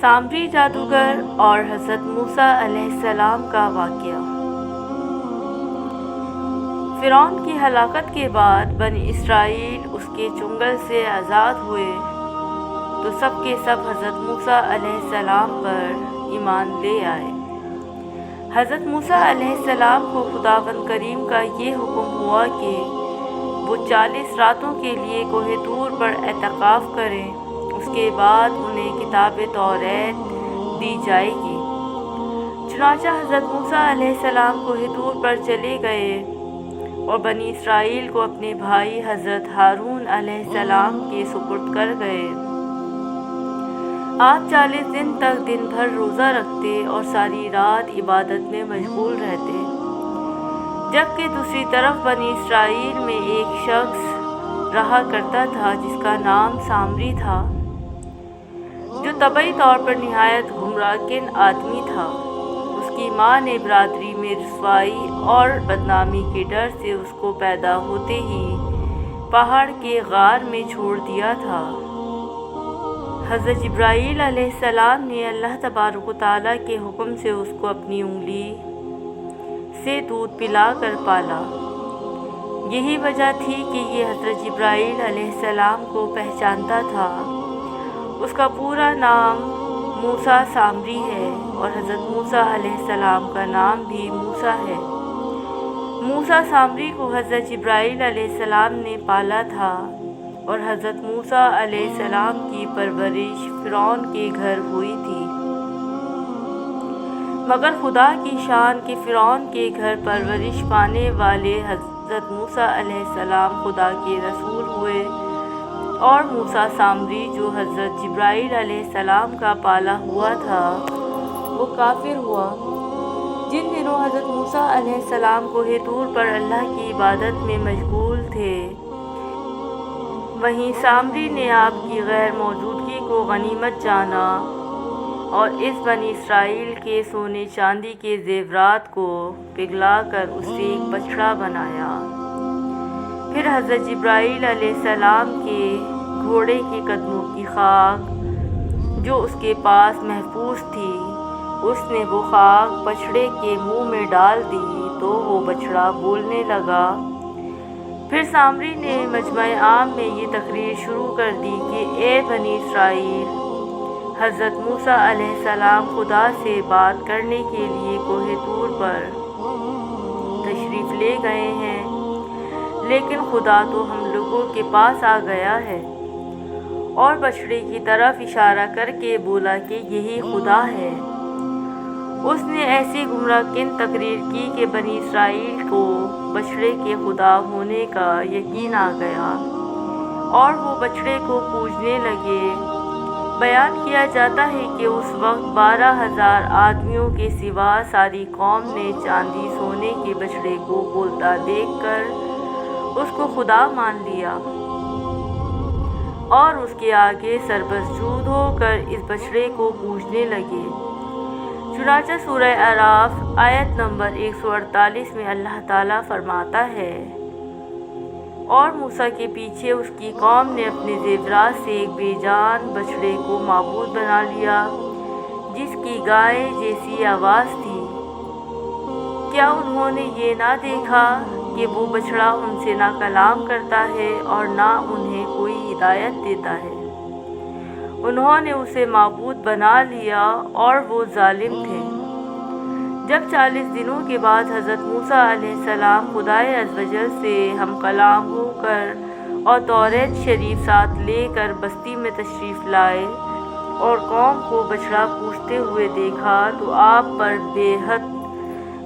سامری جادوگر اور حضرت موسیٰ علیہ السلام کا واقعہ۔ فرعون کی ہلاکت کے بعد بنی اسرائیل اس کے چنگل سے آزاد ہوئے تو سب کے سب حضرت موسیٰ علیہ السلام پر ایمان لے آئے۔ حضرت موسیٰ علیہ السلام کو خداوند کریم کا یہ حکم ہوا کہ وہ 40 راتوں کے لیے کوہ طور پر اعتکاف کریں، اس کے بعد انہیں کتاب توریت دی جائے گی۔ چنانچہ حضرت موسیٰ علیہ السلام کوہ طور پر چلے گئے اور بنی اسرائیل کو اپنے بھائی حضرت ہارون علیہ السلام کے سپرد کر گئے۔ آپ 40 دن تک دن بھر روزہ رکھتے اور ساری رات عبادت میں مشغول رہتے، جبکہ دوسری طرف بنی اسرائیل میں ایک شخص رہا کرتا تھا جس کا نام سامری تھا، جو طبعی طور پر نہایت گمراہ کن آدمی تھا۔ اس کی ماں نے برادری میں رسوائی اور بدنامی کے ڈر سے اس کو پیدا ہوتے ہی پہاڑ کے غار میں چھوڑ دیا تھا۔ حضرت جبرائیل علیہ السلام نے اللہ تبارک و تعالیٰ کے حکم سے اس کو اپنی انگلی سے دودھ پلا کر پالا۔ یہی وجہ تھی کہ یہ حضرت جبرائیل علیہ السلام کو پہچانتا تھا۔ اس کا پورا نام موسیٰ سامری ہے اور حضرت موسیٰ علیہ السلام کا نام بھی موسیٰ ہے۔ موسیٰ سامری کو حضرت جبرائیل علیہ السلام نے پالا تھا اور حضرت موسیٰ علیہ السلام کی پرورش فرعون کے گھر ہوئی تھی، مگر خدا کی شان کہ فرعون کے گھر پرورش پانے والے حضرت موسیٰ علیہ السلام خدا کے رسول ہوئے، اور موسیٰ سامری جو حضرت جبرائیل علیہ السلام کا پالا ہوا تھا وہ کافر ہوا۔ جن دنوں حضرت موسیٰ علیہ السلام کوہ طور پر اللہ کی عبادت میں مشغول تھے، وہیں سامری نے آپ کی غیر موجودگی کو غنیمت جانا اور اس بنی اسرائیل کے سونے چاندی کے زیورات کو پگھلا کر اس سے ایک بچڑا بنایا۔ پھر حضرت جبرائیل علیہ السلام کے گھوڑے کے قدموں کی خاک جو اس کے پاس محفوظ تھی، اس نے وہ خاک بچڑے کے منہ میں ڈال دی تو وہ بچڑا بولنے لگا۔ پھر سامری نے مجمع عام میں یہ تقریر شروع کر دی کہ اے بنی اسرائیل، حضرت موسیٰ علیہ السلام خدا سے بات کرنے کے لیے کوہ طور پر تشریف لے گئے ہیں، لیکن خدا تو ہم لوگوں کے پاس آ گیا ہے، اور بچڑے کی طرف اشارہ کر کے بولا کہ یہی خدا ہے۔ اس نے ایسی گمراہ کن تقریر کی کہ بنی اسرائیل کو بچڑے کے خدا ہونے کا یقین آ گیا اور وہ بچڑے کو پوجنے لگے۔ بیان کیا جاتا ہے کہ اس وقت 12,000 آدمیوں کے سوا ساری قوم نے چاندی سونے کے بچڑے کو بولتا دیکھ کر اس کو خدا مان لیا اور اس کے آگے سربسجود ہو کر اس بچڑے کو پوجنے لگے۔ چنانچہ سورہ اعراف آیت نمبر 148 میں اللہ تعالیٰ فرماتا ہے، اور موسیٰ کے پیچھے اس کی قوم نے اپنے زیورات سے ایک بے جان بچڑے کو معبود بنا لیا جس کی گائے جیسی آواز تھی۔ کیا انہوں نے یہ نہ دیکھا کہ وہ بچڑا ان سے نہ کلام کرتا ہے اور نہ انہیں کوئی ہدایت دیتا ہے؟ انہوں نے اسے معبود بنا لیا اور وہ ظالم تھے۔ جب 40 دنوں کے بعد حضرت موسیٰ علیہ السلام خدائے عزوجل سے ہم کلام ہو کر اور توریت شریف ساتھ لے کر بستی میں تشریف لائے اور قوم کو بچڑا پوجتے ہوئے دیکھا تو آپ پر بے حد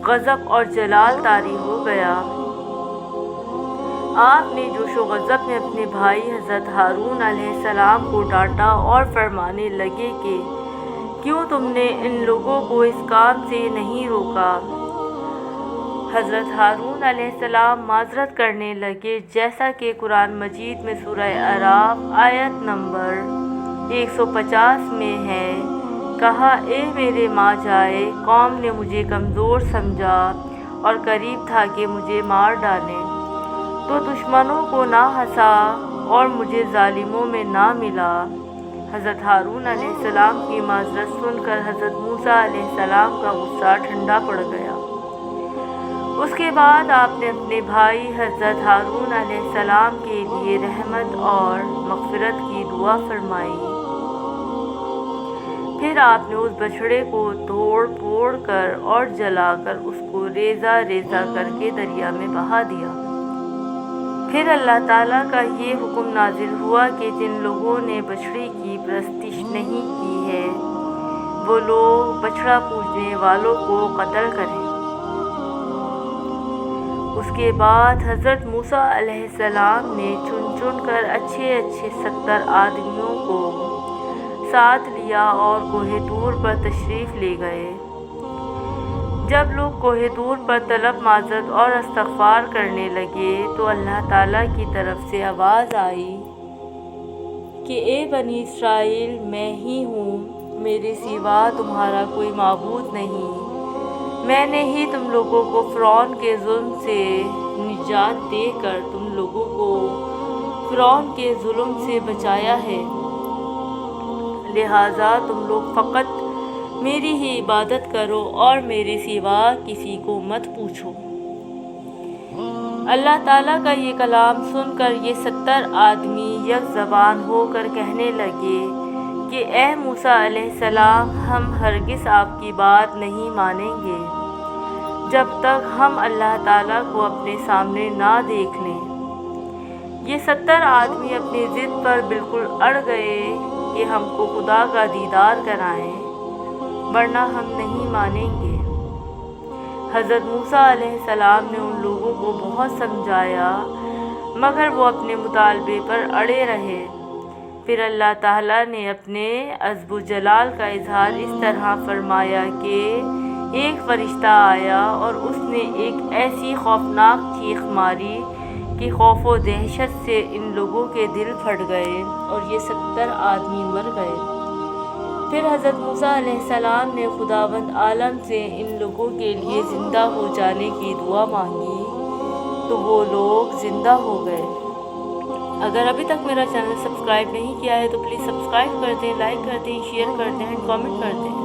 غضب اور جلال طاری ہو گیا۔ آپ نے جوش و غضب میں اپنے بھائی حضرت ہارون علیہ السلام کو ڈانٹا اور فرمانے لگے کہ کیوں تم نے ان لوگوں کو اس کام سے نہیں روکا؟ حضرت ہارون علیہ السلام معذرت کرنے لگے، جیسا کہ قرآن مجید میں سورہ اعراف آیت نمبر 150 میں ہے، کہا اے میرے ماں جائے، قوم نے مجھے کمزور سمجھا اور قریب تھا کہ مجھے مار ڈالیں، تو دشمنوں کو نہ ہنسا اور مجھے ظالموں میں نہ ملا۔ حضرت ہارون علیہ السلام کی معذرت سن کر حضرت موسیٰ علیہ السلام کا غصہ ٹھنڈا پڑ گیا۔ اس کے بعد آپ نے اپنے بھائی حضرت ہارون علیہ السلام کے لیے رحمت اور مغفرت کی دعا فرمائی۔ پھر آپ نے اس بچڑے کو توڑ پھوڑ کر اور جلا کر اس کو ریزہ ریزہ کر کے دریا میں بہا دیا۔ پھر اللہ تعالیٰ کا یہ حکم نازل ہوا کہ جن لوگوں نے بچڑے کی پرستش نہیں کی ہے وہ لوگ بچڑا پوجنے والوں کو قتل کریں۔ اس کے بعد حضرت موسیٰ علیہ السلام نے چن چن کر اچھے 70 آدمیوں کو ساتھ لیا اور کوہ طور پر تشریف لے گئے۔ جب لوگ کوہ طور پر طلب معذرت اور استغفار کرنے لگے تو اللہ تعالیٰ کی طرف سے آواز آئی کہ اے بنی اسرائیل، میں ہی ہوں، میرے سوا تمہارا کوئی معبود نہیں۔ میں نے ہی تم لوگوں کو فرعون کے ظلم سے نجات دے کر تم لوگوں کو فرعون کے ظلم سے بچایا ہے، لہٰذا تم لوگ فقط میری ہی عبادت کرو اور میرے سوا کسی کو مت پوچھو۔ اللہ تعالیٰ کا یہ کلام سن کر یہ 70 آدمی یک زبان ہو کر کہنے لگے کہ اے موسیٰ علیہ السلام، ہم ہرگز آپ کی بات نہیں مانیں گے جب تک ہم اللہ تعالیٰ کو اپنے سامنے نہ دیکھ لیں۔ یہ 70 آدمی اپنی ضد پر بالکل اڑ گئے کہ ہم کو خدا کا دیدار کرائیں ورنہ ہم نہیں مانیں گے۔ حضرت موسیٰ علیہ السلام نے ان لوگوں کو بہت سمجھایا مگر وہ اپنے مطالبے پر اڑے رہے۔ پھر اللہ تعالیٰ نے اپنے عزب و جلال کا اظہار اس طرح فرمایا کہ ایک فرشتہ آیا اور اس نے ایک ایسی خوفناک چیخ ماری کہ خوف و دہشت سے ان لوگوں کے دل پھٹ گئے اور یہ 70 آدمی مر گئے۔ پھر حضرت موسیٰ علیہ السلام نے خداوند عالم سے ان لوگوں کے لیے زندہ ہو جانے کی دعا مانگی تو وہ لوگ زندہ ہو گئے۔ اگر ابھی تک میرا چینل سبسکرائب نہیں کیا ہے تو پلیز سبسکرائب کر دیں، لائک کر دیں، شیئر کر دیں، کامنٹ کر دیں۔